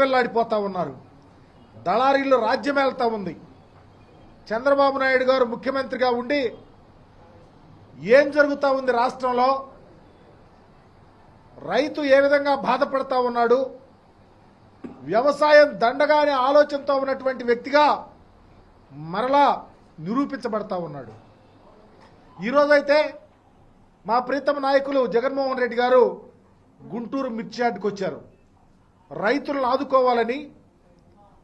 వెల్లాడిపోతా ఉన్నారు. దళారీలు రాజ్యం వెళ్తా ఉంది. చంద్రబాబు నాయుడు గారు ముఖ్యమంత్రిగా ఉండి ఏం జరుగుతూ ఉంది రాష్ట్రంలో, రైతు ఏ విధంగా బాధపడతా ఉన్నాడు, వ్యవసాయం దండగానే ఆలోచనతో ఉన్నటువంటి వ్యక్తిగా మరలా నిరూపించబడతా ఉన్నాడు. ఈరోజైతే మా ప్రీతమ నాయకులు జగన్మోహన్ రెడ్డి గారు గుంటూరు మిర్చి యార్డుకు వచ్చారు. రైతులను ఆదుకోవాలని,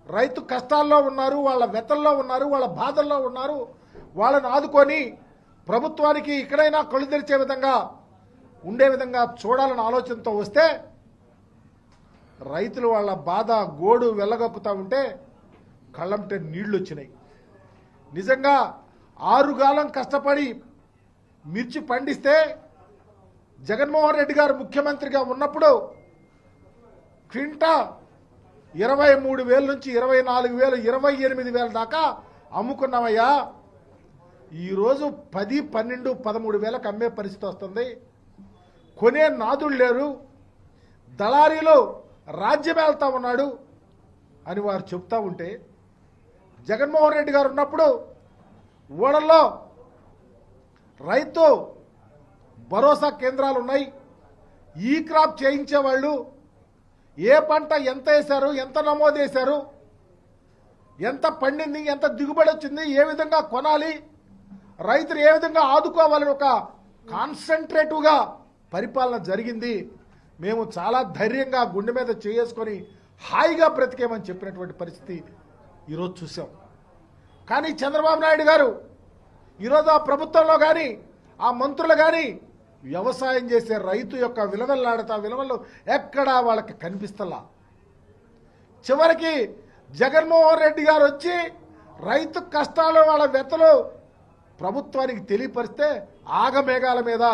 రైతు కష్టాల్లో ఉన్నారు, వాళ్ళ వ్యతల్లో ఉన్నారు, వాళ్ళ బాధల్లో ఉన్నారు, వాళ్ళని ఆదుకొని ప్రభుత్వానికి ఇక్కడైనా కళ్ళు తెరిచే విధంగా ఉండే విధంగా చూడాలని ఆలోచనతో వస్తే రైతులు వాళ్ళ బాధ గోడు వెళ్ళగక్కుతా ఉంటే కళ్ళంటే నీళ్లు వచ్చినాయి. నిజంగా 6 కాలం కష్టపడి మిర్చి పండిస్తే జగన్మోహన్ రెడ్డి గారు ముఖ్యమంత్రిగా ఉన్నప్పుడు క్వింటా 23,000 నుంచి 24,000, 28,000 దాకా అమ్ముకున్నామయ్యా. ఈరోజు 10, 12, 13,000కు అమ్మే పరిస్థితి వస్తుంది. కొనే నాదులు లేరు, దళారీలు రాజ్యం వెళ్తా ఉన్నాడు అని వారు చెప్తా ఉంటే, జగన్మోహన్ రెడ్డి గారు ఉన్నప్పుడు ఊళ్ళల్లో రైతు భరోసా కేంద్రాలు ఉన్నాయి. ఈ క్రాప్ చేయించేవాళ్ళు ఏ పంట ఎంత వేశారు, ఎంత నమోదు చేశారు, ఎంత పండింది, ఎంత దిగుబడి వచ్చింది, ఏ విధంగా కొనాలి, రైతులు ఏ విధంగా ఆదుకోవాలని ఒక కాన్సన్ట్రేటివ్గా పరిపాలన జరిగింది. మేము చాలా ధైర్యంగా గుండె మీద చేసుకొని హాయిగా బ్రతికేమని చెప్పినటువంటి పరిస్థితి ఈరోజు చూసాం. కానీ చంద్రబాబు నాయుడు గారు ఈరోజు ఆ ప్రభుత్వంలో కానీ ఆ మంత్రులు కానీ వ్యవసాయం చేసే రైతు యొక్క విలువలు ఎక్కడా వాళ్ళకి కనిపిస్తలా. చివరికి జగన్మోహన్ రెడ్డి గారు వచ్చి రైతు కష్టాలు వాళ్ళ వ్యతలు ప్రభుత్వానికి తెలియపరిస్తే ఆగమేఘాల మీద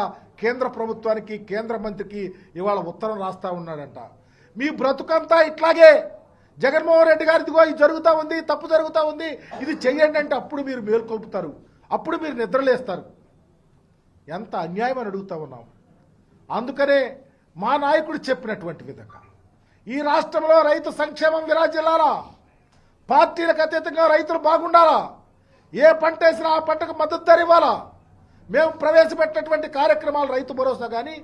కేంద్ర ప్రభుత్వానికి, కేంద్ర మంత్రికి ఇవాళ ఉత్తరం రాస్తా ఉన్నాడంట. మీ బ్రతుకంతా ఇట్లాగే జగన్మోహన్ రెడ్డి గారిదిగో ఇది జరుగుతూ ఉంది, తప్పు జరుగుతూ ఉంది, ఇది చెయ్యండి అంటే అప్పుడు మీరు మేల్కొల్పుతారు, అప్పుడు మీరు నిద్రలేస్తారు. ఎంత అన్యాయం అని అడుగుతా ఉన్నాం. అందుకనే మా నాయకుడు చెప్పినటువంటి విధంగా ఈ రాష్ట్రంలో రైతు సంక్షేమం విరాజిల్లాలా, పార్టీలకు అతీతంగా రైతులు బాగుండాలా, ఏ పంట వేసినా ఆ పంటకు మద్దతు ధర ఇవ్వాలా. మేము ప్రవేశపెట్టినటువంటి కార్యక్రమాలు రైతు భరోసా కానీ,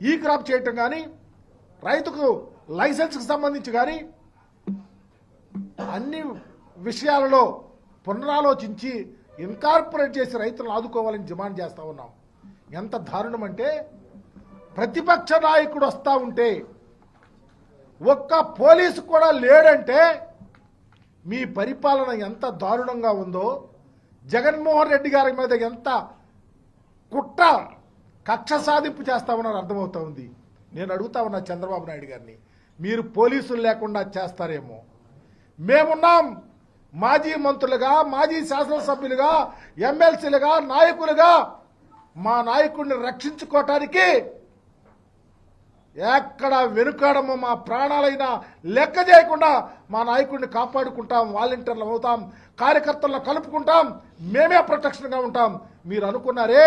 ఈ క్రాప్ చేయటం కానీ, రైతుకు లైసెన్స్కి సంబంధించి కానీ అన్ని విషయాలలో పునరాలోచించి ఇన్కార్పొరేట్ చేసి రైతులను ఆదుకోవాలని డిమాండ్ చేస్తూ ఉన్నాం. ఎంత దారుణం అంటే ప్రతిపక్ష నాయకుడు వస్తూ ఉంటే ఒక్క పోలీసు కూడా లేడంటే మీ పరిపాలన ఎంత దారుణంగా ఉందో, జగన్మోహన్ రెడ్డి గారి మీద ఎంత కుట్ర కక్ష సాధింపు చేస్తా ఉన్నారో అర్థమవుతా ఉంది. నేను అడుగుతా ఉన్నా చంద్రబాబు నాయుడు గారిని, మీరు పోలీసులు లేకుండా చేస్తారేమో. మేమున్నాం, మాజీ మంత్రులుగా, మాజీ శాసనసభ్యులుగా, ఎమ్మెల్సీలుగా, నాయకులుగా మా నాయకుడిని రక్షించుకోవటానికి ఎక్కడ వెనుకాడమో, మా ప్రాణాలైనా లెక్క చేయకుండా మా నాయకుడిని కాపాడుకుంటాం, వాలంటీర్లు అవుతాం, కార్యకర్తలను కలుపుకుంటాం, మేమే ప్రొటెక్షన్గా ఉంటాం. మీరు అనుకున్నారే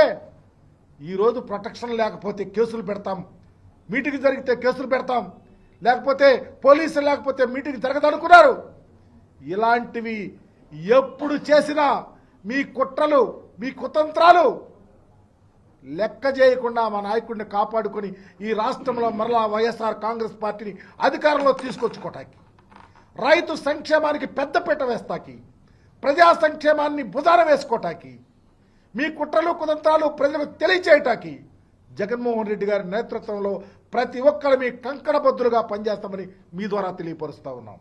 ఈరోజు ప్రొటెక్షన్ లేకపోతే కేసులు పెడతాం, మీటింగ్ జరిగితే కేసులు పెడతాం, లేకపోతే పోలీసులు లేకపోతే మీటింగ్ జరగదనుకున్నారు. ఇలాంటివి ఎప్పుడు చేసినా మీ కుట్రలు, మీ కుతంత్రాలు లెక్క చేయకుండా మా నాయకుడిని కాపాడుకొని ఈ రాష్ట్రంలో మరలా వైఎస్ఆర్ కాంగ్రెస్ పార్టీని అధికారంలో తీసుకొచ్చుకోవటానికి, రైతు సంక్షేమానికి పెద్దపీట వేస్తాకి, ప్రజా సంక్షేమాన్ని భుజాన వేసుకోవటానికి, మీ కుట్రలు కుతంత్రాలు ప్రజలకు తెలియచేయటానికి జగన్మోహన్ రెడ్డి గారి నేతృత్వంలో ప్రతి ఒక్కరు మీ కంకణబద్దులుగా పనిచేస్తామని మీ ద్వారా తెలియపరుస్తా ఉన్నాం.